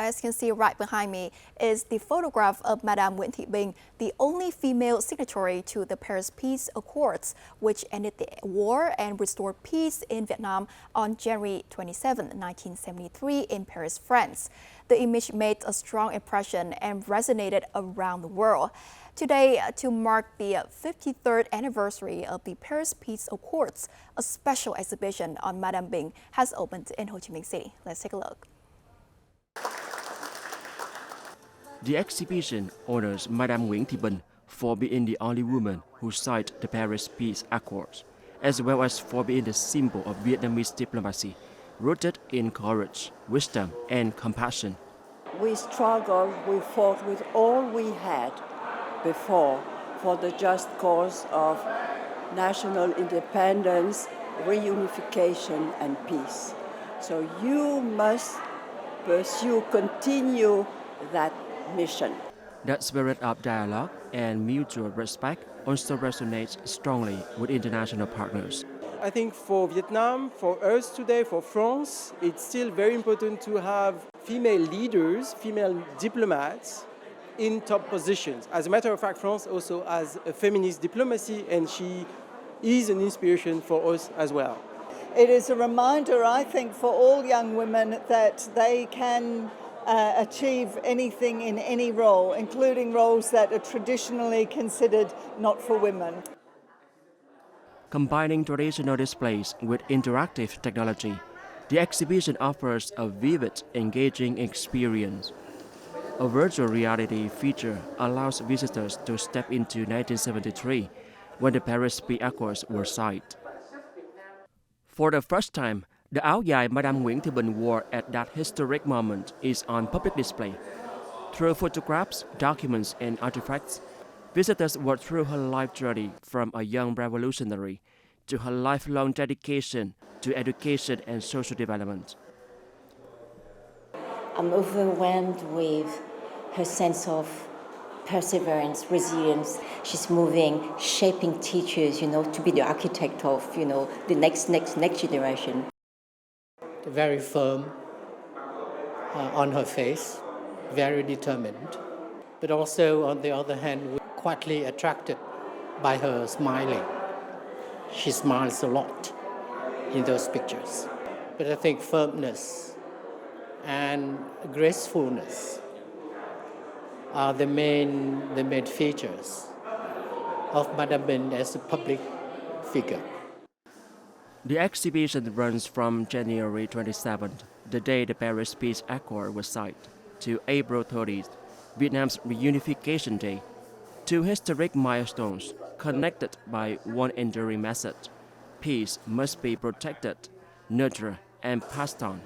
as you can see right behind me, is the photograph of Madam Nguyễn Thị Bình, the only female signatory to the Paris Peace Accords, which ended the war and restored peace in Vietnam on January 27, 1973 in Paris, France. The image made a strong impression and resonated around the world. Today, to mark the 53rd anniversary of the Paris Peace Accords, a special exhibition on Madam Bình has opened in Ho Chí Minh City. Let's take a look. The exhibition honors Madam Nguyễn Thị Bình for being the only woman who signed the Paris Peace Accords, as well as for being the symbol of Vietnamese diplomacy, rooted in courage, wisdom, and compassion. We struggled, we fought with all we had before for the just cause of national independence, reunification, and peace. So you must continue that mission. That spirit of dialogue and mutual respect also resonates strongly with international partners. I think for Vietnam, for us today, for France, it's still very important to have female leaders, female diplomats in top positions. As a matter of fact, France also has a feminist diplomacy, and she is an inspiration for us as well. It is a reminder, I think, for all young women that they can achieve anything in any role, including roles that are traditionally considered not for women. Combining traditional displays with interactive technology, the exhibition offers a vivid, engaging experience. A virtual reality feature allows visitors to step into 1973, when the Paris Peace Accords were signed. For the first time, the áo dài Madam Nguyễn Thị Bình wore at that historic moment is on public display. Through photographs, documents, and artifacts, visitors walk through her life journey from a young revolutionary to her lifelong dedication to education and social development. I'm overwhelmed with her sense of perseverance, resilience. She's moving, shaping teachers, to be the architect of, the next generation. Very firm on her face, very determined, but also, on the other hand, quietly attracted by her smiling. She smiles a lot in those pictures. But I think firmness and gracefulness are the main features of Madam Bình as a public figure. The exhibition runs from January 27th, the day the Paris Peace Accord was signed, to April 30th, Vietnam's reunification day, two historic milestones connected by one enduring message: peace must be protected, nurtured, and passed on.